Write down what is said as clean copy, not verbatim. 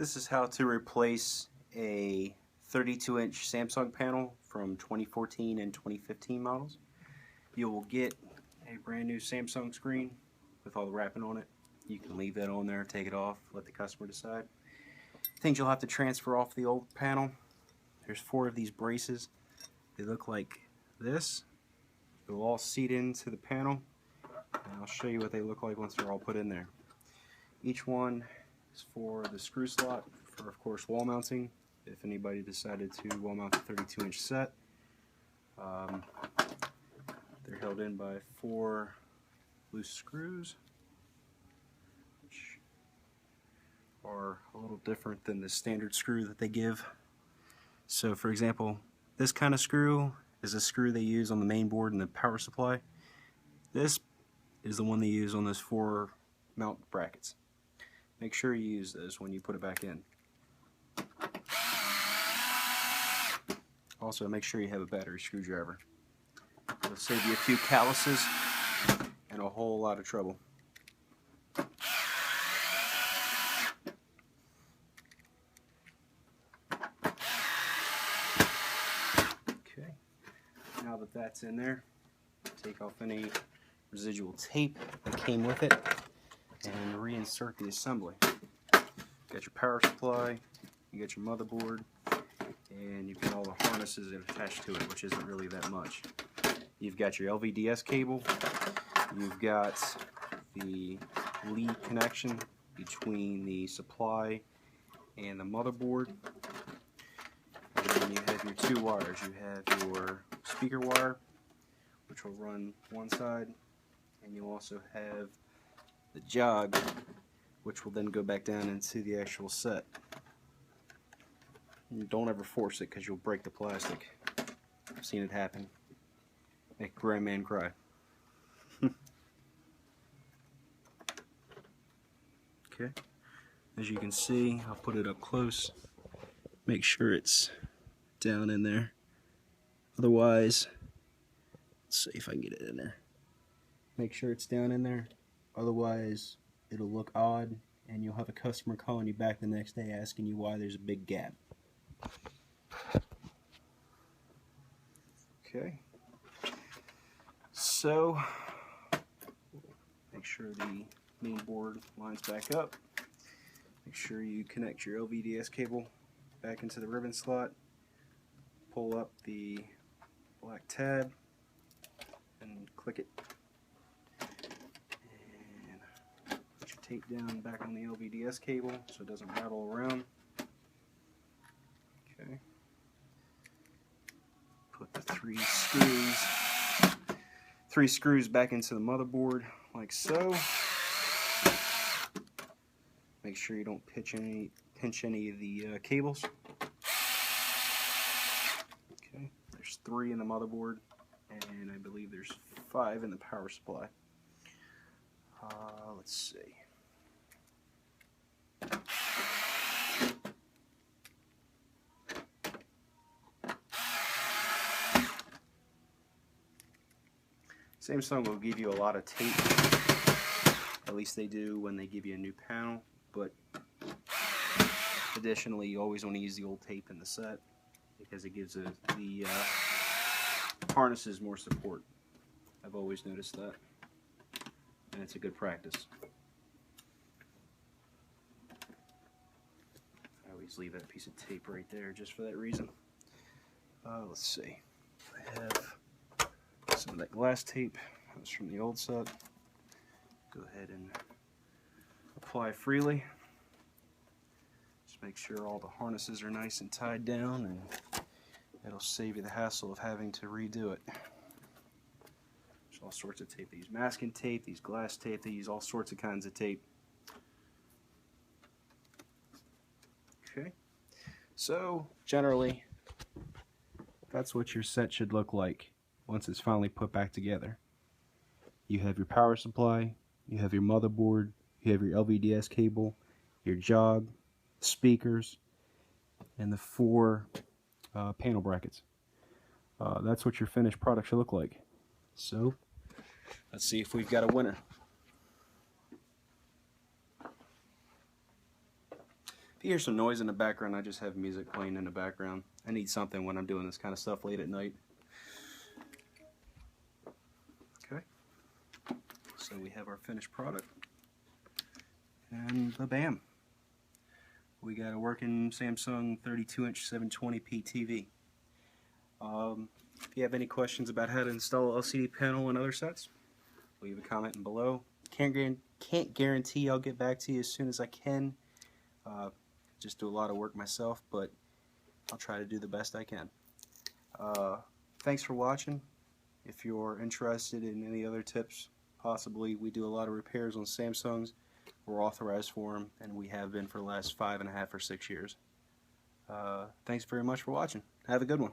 This is how to replace a 32-inch Samsung panel from 2014 and 2015 models. You will get a brand new Samsung screen with all the wrapping on it. You can leave that on there, take it off, let the customer decide. Things you'll have to transfer off the old panel. There's 4 of these braces. They look like this. They'll all seat into the panel, and I'll show you what they look like once they're all put in there. Each one is for the screw slot for, of course, wall mounting, if anybody decided to wall mount a 32-inch set. They're held in by 4 loose screws, which are a little different than the standard screw that they give. So, for example, this kind of screw is a screw they use on the main board and the power supply. This is the one they use on those 4 mount brackets. Make sure you use those when you put it back in. Also, make sure you have a battery screwdriver. It'll save you a few calluses and a whole lot of trouble. Okay, now that that's in there, take off any residual tape that came with it and reinsert the assembly. You got your power supply, you got your motherboard, and you've got all the harnesses that are attached to it, which isn't really that much. You've got your LVDS cable, you've got the lead connection between the supply and the motherboard, and then you have your 2 wires. You have your speaker wire, which will run one side, and you also have the jog, which will then go back down into the actual set. And don't ever force it, because you'll break the plastic. I've seen it happen. Make a grown man cry. Okay, as you can see, I'll put it up close. Make sure it's down in there. Otherwise, let's see if I can get it in there. Make sure it's down in there. Otherwise, it'll look odd, and you'll have a customer calling you back the next day asking you why there's a big gap. Okay. So, make sure the main board lines back up. Make sure you connect your LVDS cable back into the ribbon slot. Pull up the black tab and click it. Tape down back on the LVDS cable so it doesn't rattle around. Okay. Put the 3 screws back into the motherboard like so. Make sure you don't pinch any of the cables. Okay. There's 3 in the motherboard, and I believe there's 5 in the power supply. Let's see. Samsung will give you a lot of tape, at least they do when they give you a new panel, but additionally you always want to use the old tape in the set because it gives the harnesses more support. I've always noticed that, and it's a good practice. I always leave that piece of tape right there just for that reason. Let's see, I have some of that glass tape. That was from the old set. Go ahead and apply freely. Just make sure all the harnesses are nice and tied down, and it'll save you the hassle of having to redo it. There's all sorts of tape. They use masking tape, these glass tape, they use all sorts of kinds of tape. Okay, so generally that's what your set should look like once it's finally put back together. You have your power supply, you have your motherboard, you have your LVDS cable, your jog, speakers, and the 4 panel brackets. That's what your finished product should look like. So, let's see if we've got a winner. If you hear some noise in the background, I just have music playing in the background. I need something when I'm doing this kind of stuff late at night. Okay, so we have our finished product, and bam, we got a working Samsung 32-inch 720p TV. If you have any questions about how to install an LCD panel and other sets, leave a comment below. Can't guarantee I'll get back to you as soon as I can. Just do a lot of work myself, but I'll try to do the best I can. Thanks for watching. If you're interested in any other tips, possibly, we do a lot of repairs on Samsungs. We're authorized for them, and we have been for the last 5.5 or 6 years. Thanks very much for watching. Have a good one.